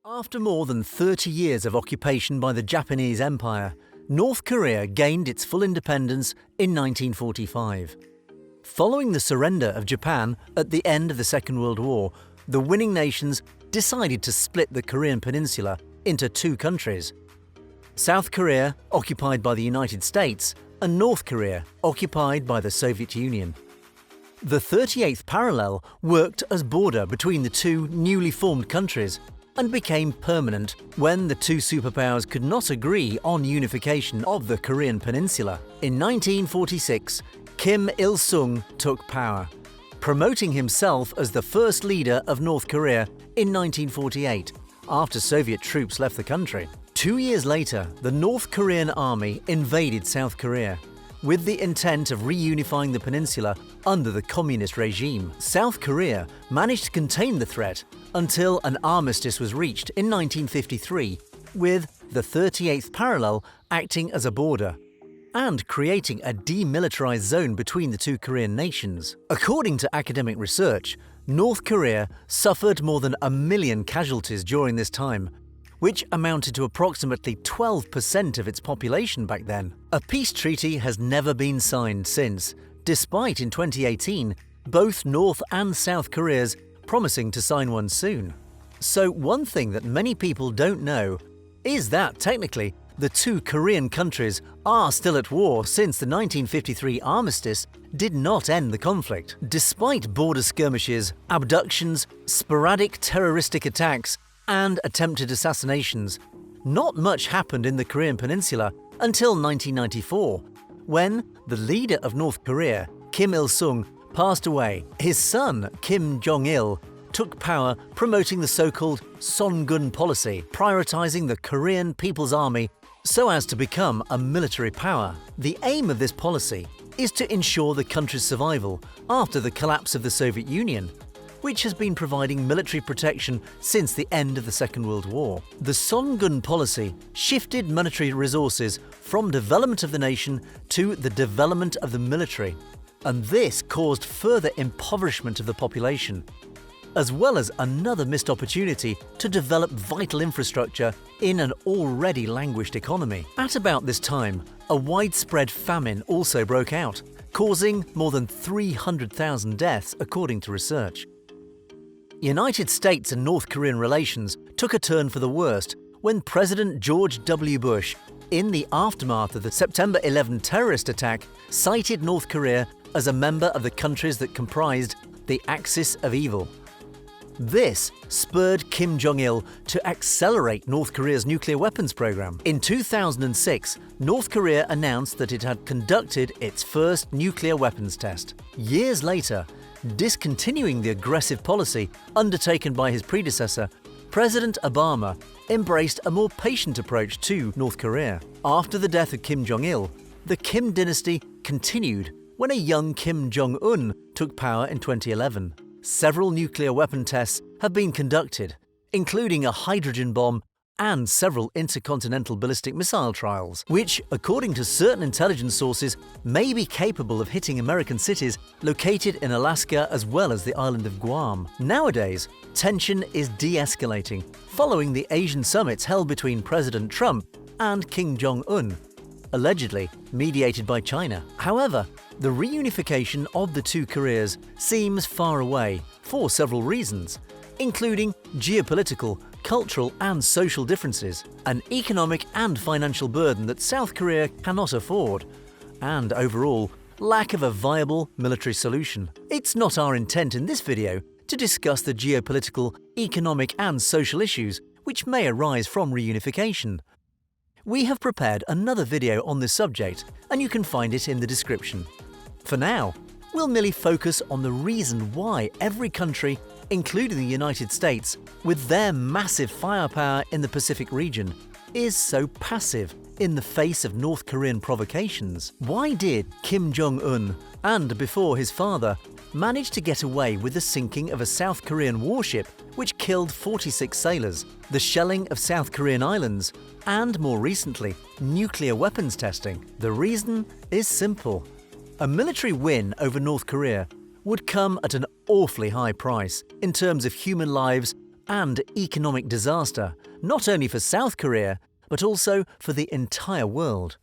After more than 30 years of occupation by the Japanese Empire, North Korea gained its full independence in 1945. Following the surrender of Japan at the end of the Second World War, the winning nations decided to split the Korean Peninsula into two countries: South Korea, occupied by the United States, and North Korea, occupied by the Soviet Union. The 38th parallel worked as border between the two newly formed countries and became permanent when the two superpowers could not agree on unification of the Korean Peninsula. In 1946, Kim Il-sung took power, promoting himself as the first leader of North Korea in 1948, after Soviet troops left the country. 2 years later, the North Korean army invaded South Korea, with the intent of reunifying the peninsula under the communist regime. South Korea managed to contain the threat until an armistice was reached in 1953, with the 38th parallel acting as a border and creating a demilitarized zone between the two Korean nations. According to academic research, North Korea suffered more than 1 million casualties during this time, which amounted to approximately 12% of its population back then. A peace treaty has never been signed since, despite in 2018 both North and South Koreas promising to sign one soon. So one thing that many people don't know is that technically the two Korean countries are still at war, since the 1953 armistice did not end the conflict. Despite border skirmishes, abductions, sporadic terroristic attacks, and attempted assassinations, not much happened in the Korean Peninsula until 1994, when the leader of North Korea, Kim Il-sung, passed away. His son, Kim Jong-Il, took power, promoting the so-called Songun policy, prioritizing the Korean People's Army so as to become a military power. The aim of this policy is to ensure the country's survival after the collapse of the Soviet Union, which has been providing military protection since the end of the Second World War. The Songun policy shifted monetary resources from development of the nation to the development of the military, and this caused further impoverishment of the population, as well as another missed opportunity to develop vital infrastructure in an already languished economy. At about this time, a widespread famine also broke out, causing more than 300,000 deaths according to research. United States and North Korean relations took a turn for the worst when President George W. Bush, in the aftermath of the September 11 terrorist attack, cited North Korea as a member of the countries that comprised the Axis of Evil. This spurred Kim Jong-il to accelerate North Korea's nuclear weapons program. In 2006, North Korea announced that it had conducted its first nuclear weapons test. Years later, discontinuing the aggressive policy undertaken by his predecessor, President Obama embraced a more patient approach to North Korea. After the death of Kim Jong-il, the Kim dynasty continued when a young Kim Jong-Un took power in 2011. Several nuclear weapon tests have been conducted, including a hydrogen bomb and several intercontinental ballistic missile trials, which, according to certain intelligence sources, may be capable of hitting American cities located in Alaska as well as the island of Guam. Nowadays, tension is de-escalating following the Asian summits held between President Trump and Kim Jong-Un, allegedly mediated by China. However, the reunification of the two Koreas seems far away for several reasons, including geopolitical, cultural and social differences, an economic and financial burden that South Korea cannot afford, and overall, lack of a viable military solution. It's not our intent in this video to discuss the geopolitical, economic and social issues which may arise from reunification. We have prepared another video on this subject, and you can find it in the description. For now, we'll merely focus on the reason why every country, including the United States, with their massive firepower in the Pacific region, is so passive in the face of North Korean provocations. Why did Kim Jong-un, and before his father, manage to get away with the sinking of a South Korean warship which killed 46 sailors, the shelling of South Korean islands, and more recently, nuclear weapons testing? The reason is simple. A military win over North Korea would come at an awfully high price in terms of human lives and economic disaster, not only for South Korea, but also for the entire world.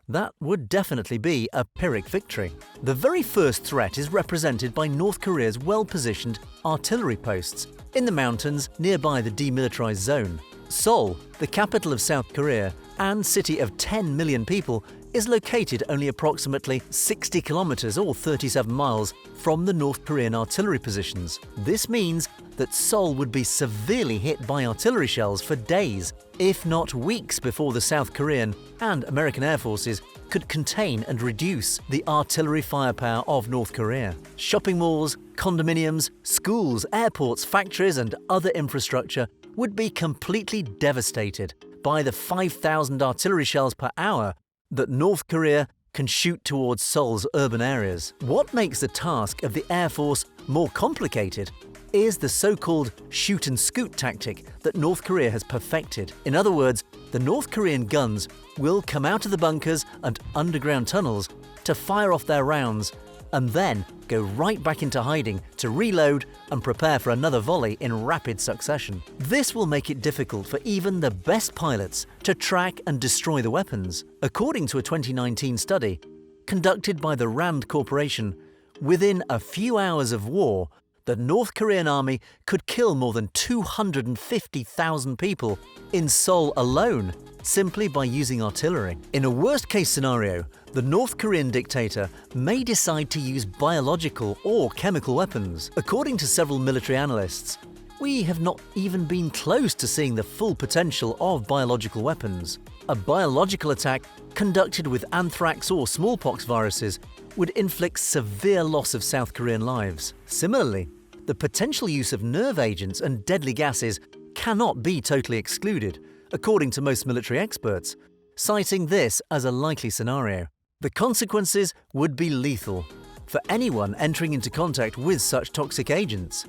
That would definitely be a Pyrrhic victory. The very first threat is represented by North Korea's well-positioned artillery posts in the mountains nearby the demilitarized zone. Seoul, the capital of South Korea and city of 10 million people, is located only approximately 60 kilometers or 37 miles from the North Korean artillery positions. This means that Seoul would be severely hit by artillery shells for days, if not weeks, before the South Korean and American air forces could contain and reduce the artillery firepower of North Korea. Shopping malls, condominiums, schools, airports, factories and other infrastructure would be completely devastated by the 5,000 artillery shells per hour that North Korea can shoot towards Seoul's urban areas. What makes the task of the Air Force more complicated is the so-called shoot-and-scoot tactic that North Korea has perfected. In other words, the North Korean guns will come out of the bunkers and underground tunnels to fire off their rounds and then go right back into hiding to reload and prepare for another volley in rapid succession. This will make it difficult for even the best pilots to track and destroy the weapons. According to a 2019 study conducted by the RAND Corporation, within a few hours of war, the North Korean army could kill more than 250,000 people in Seoul alone simply by using artillery. In a worst-case scenario, the North Korean dictator may decide to use biological or chemical weapons. According to several military analysts, we have not even been close to seeing the full potential of biological weapons. A biological attack conducted with anthrax or smallpox viruses would inflict severe loss of South Korean lives. Similarly, the potential use of nerve agents and deadly gases cannot be totally excluded, according to most military experts, citing this as a likely scenario. The consequences would be lethal for anyone entering into contact with such toxic agents.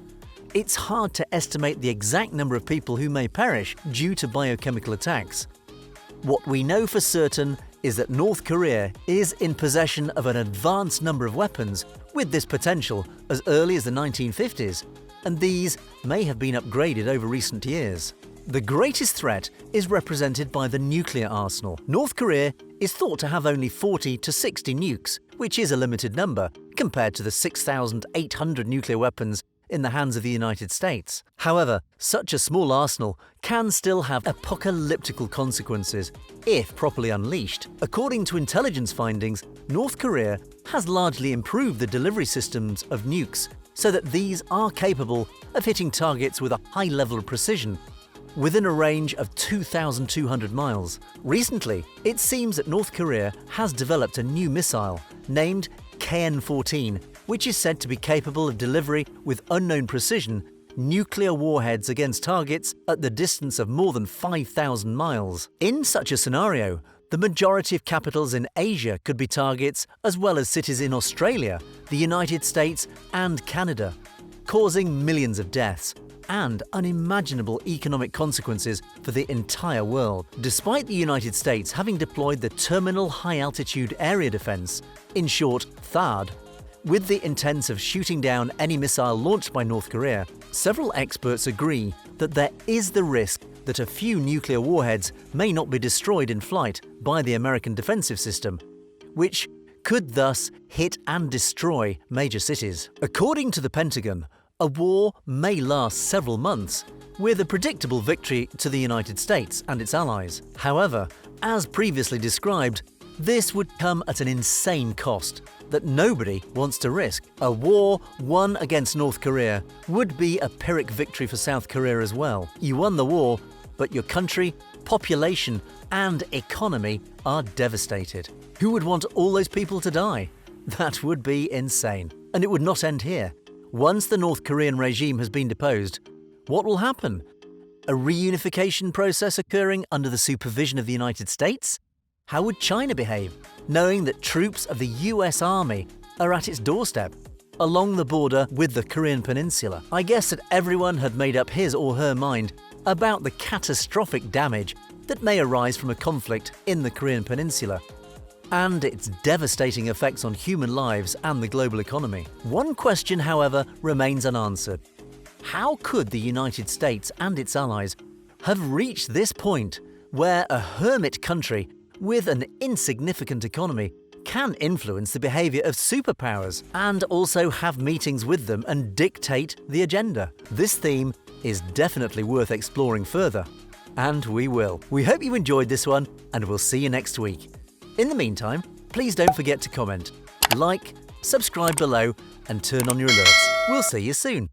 It's hard to estimate the exact number of people who may perish due to biochemical attacks. What we know for certain is that North Korea is in possession of an advanced number of weapons with this potential as early as the 1950s, and these may have been upgraded over recent years. The greatest threat is represented by the nuclear arsenal. North Korea is thought to have only 40 to 60 nukes, which is a limited number compared to the 6,800 nuclear weapons in the hands of the United States. However, such a small arsenal can still have apocalyptical consequences if properly unleashed. According to intelligence findings, North Korea has largely improved the delivery systems of nukes so that these are capable of hitting targets with a high level of precision within a range of 2,200 miles. Recently, it seems that North Korea has developed a new missile named KN-14, which is said to be capable of delivery with unknown precision nuclear warheads against targets at the distance of more than 5,000 miles. In such a scenario, the majority of capitals in Asia could be targets, as well as cities in Australia, the United States and Canada, causing millions of deaths and unimaginable economic consequences for the entire world. Despite the United States having deployed the Terminal High Altitude Area Defense, in short THAAD, with the intent of shooting down any missile launched by North Korea, several experts agree that there is the risk that a few nuclear warheads may not be destroyed in flight by the American defensive system, which could thus hit and destroy major cities. According to the Pentagon, a war may last several months, with a predictable victory to the United States and its allies. However, as previously described, this would come at an insane cost that nobody wants to risk. A war won against North Korea would be a Pyrrhic victory for South Korea as well. You won the war, but your country, population, and economy are devastated. Who would want all those people to die? That would be insane. And it would not end here. Once the North Korean regime has been deposed, what will happen? A reunification process occurring under the supervision of the United States? How would China behave, knowing that troops of the US Army are at its doorstep, along the border with the Korean Peninsula? I guess that everyone had made up his or her mind about the catastrophic damage that may arise from a conflict in the Korean Peninsula and its devastating effects on human lives and the global economy. One question, however, remains unanswered. How could the United States and its allies have reached this point where a hermit country with an insignificant economy can influence the behaviour of superpowers and also have meetings with them and dictate the agenda? This theme is definitely worth exploring further, and we will. We hope you enjoyed this one, and we'll see you next week. In the meantime, please don't forget to comment, like, subscribe below and turn on your alerts. We'll see you soon.